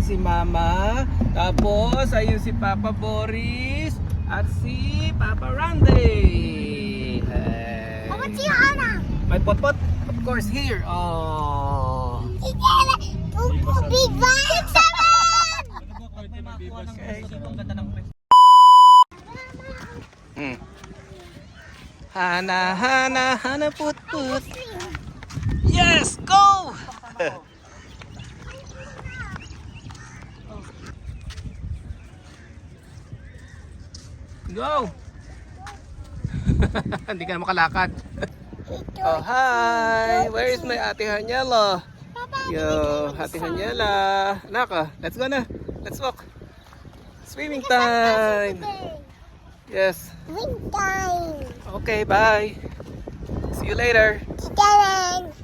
si Mama. Tapos, ayun si Papa Boris. At si Papa Randy. Hey. Ako si Hana. May pot-pot? Of course, here. Oh. Big Bang! Hana, Hana, Hana, put. Yes, go! Go! Hindi ka na makalakad. Oh, hi! Where is my Ate Hanyela? Yo, Ate Hanyela. Naka, let's go na. Let's walk. Swimming time. Yes. Swing time. Okay, bye. See you later. Darren.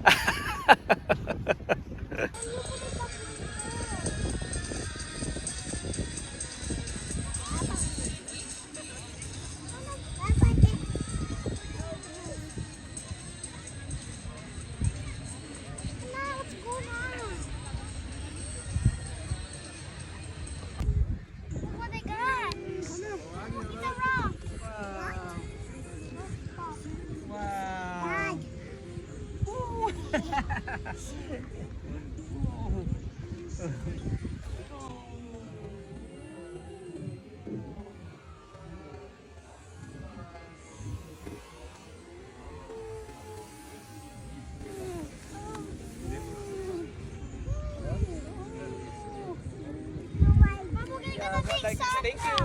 Thank you.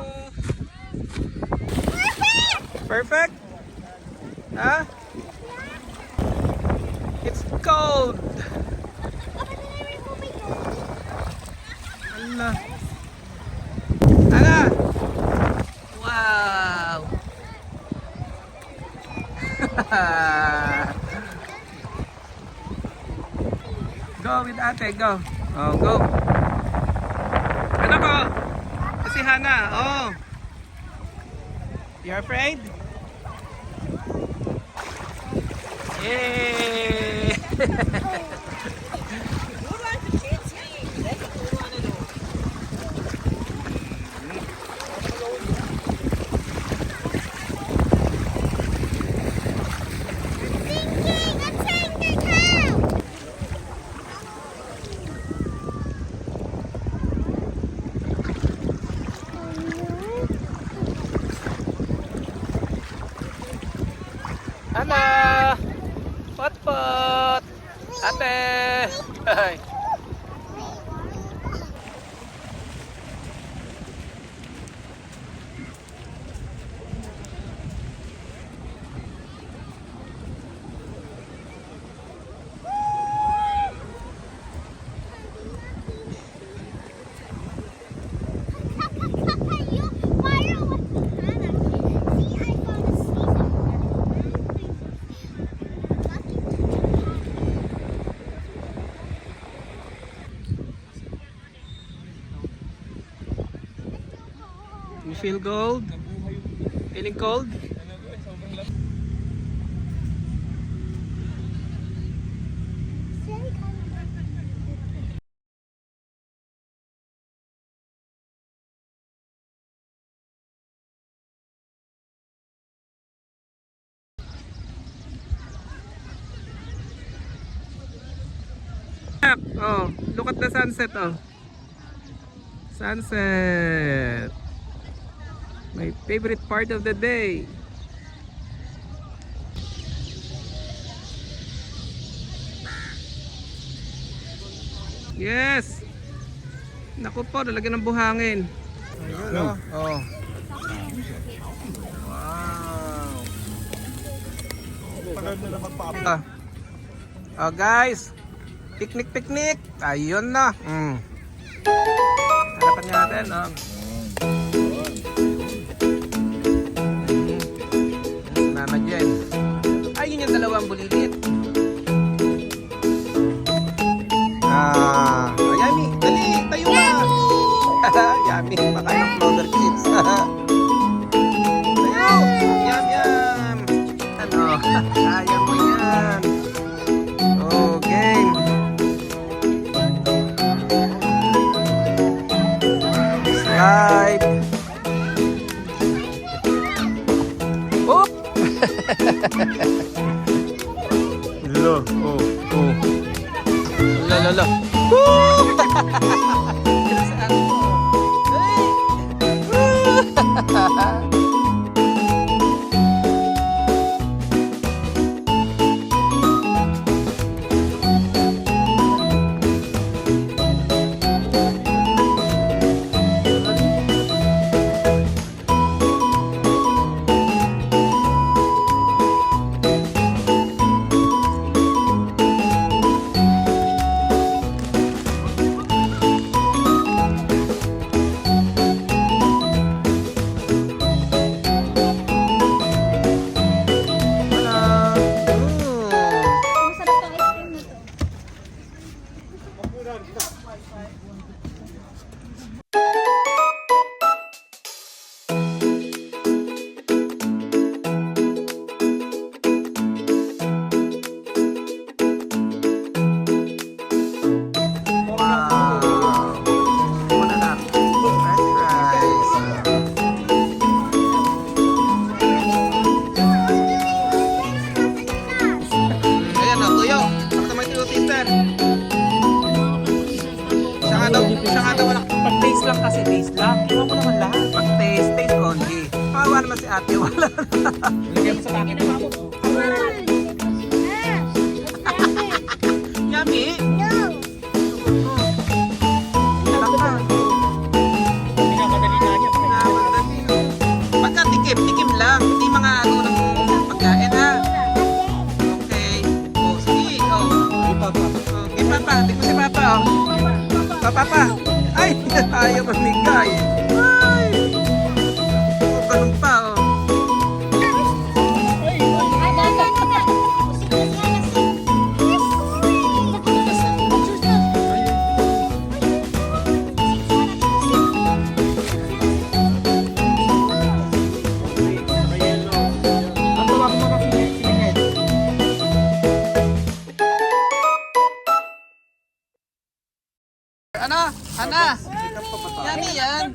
Perfect? Huh? It's cold. Ala. Ala. Wow. Go with ate, go. Oh, go. Ano ko? Si Hana, oh. You're afraid? Yay! Hana! Pot-pot! Ate! Hi! You feel cold? Feeling cold? Oh, look at the sunset, oh. Sunset. My favorite part of the day. Yes. Naku po, lalagyan ng buhangin. Ayun, oh. Wow. Oh guys, picnic. Ayun na. Harapan natin, oh. Mama Jen. Ayun yung dalawang bulilit. Yummy. Dali, tayo ka. Yummy. Makain ng floater kids. Tayo. Yum. Ano? Kaya mo yan. Oh, game. Masarap tong ice cream nito. Wow! Muna lang. French fries. Ayan o, tuyo. Bakit naman tuyo, sister? Siya nga daw wala. Pag-taste lang kasi, taste lang. Iwan mo naman lahat. Pag-taste, taste only. Kawawa naman si ate, wala. Lagyan mo sa packet. Yummy! No. Pinamadali na niya. Pagka tikim, tikim lang. Hindi mga ano ng pagkain ha. Okay. Oh, sige. Oh. Ipapa. Okay, Papa. Tingnan si Papa. Oh. Papa. Ay, ayaw mamigay. Ay. Oh, ganun pa. Oh. Ang tawag mo kasi siningit. Ano? Hana? Yummy yan.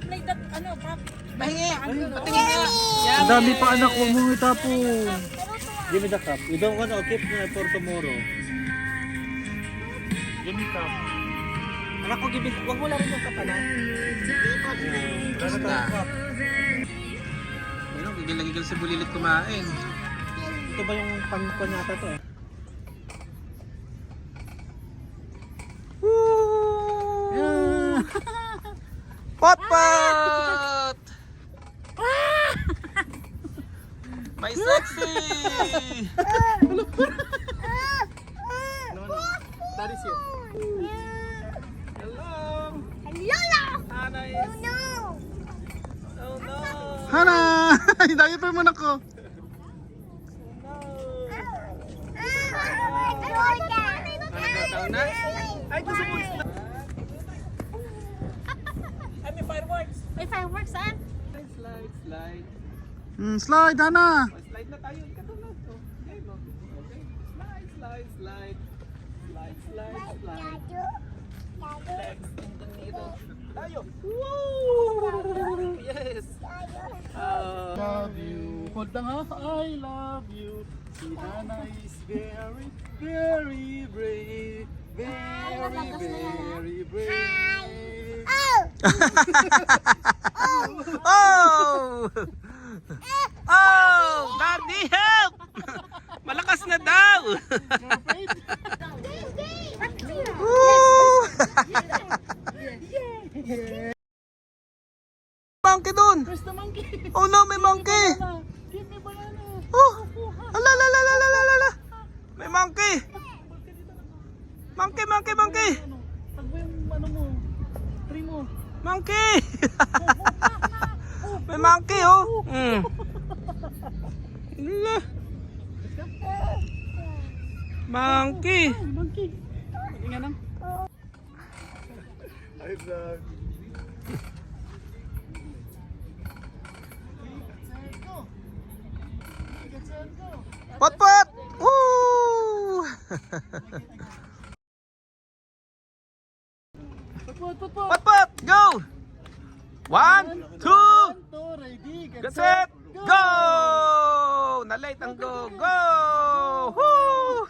Mahingi. Patingin nga. Ang dami pa anak, huwag mong itapon. Give me the cup. You don't want to keep for tomorrow. Give me cup. Anak ko, give me. Huwag mo lang yung cup, anak. Wala na tayong cup. Ayun, gigil-gigil si Bulilit kumain. Ito ba yung pan yata to? Pot-pot! May sexy! That is it. Hello! Lola. Hana is... No. Oh no! Hana! Diaper mo na ko. Ano na? Ay, gusto mo isla. Ay, may fireworks! May fireworks, saan? Slide, slide. Slide, Hana. Oh, slide na tayo. Ikaw na. Oh, game, oh. Okay. Slide, slide, slide. Slide, slide, slide. Legs in the middle. Tayo. Woo! Yes! Love you. Hold lang ha. I love you. Si Hana is very, very brave. Very, very brave. Oh! Oh! Daddy, help! Malakas na daw! Woo! Monkey dun! Where's the monkey? Oh no, may monkey! Give me banana. Oh! Ala, la, la, la, la, la, la. May monkey! Monkey, monkey, monkey! Tagbo yung ano mo. Tree mo. Monkey! May monkey, oh! Mm. Ala. Monkey! Monkey. Tingnan lang. Hi, vlog. Pot pot! Woo! Pot pot! Go! 1, 2, Ready, get set, go! Na late ang go! Go! Woo!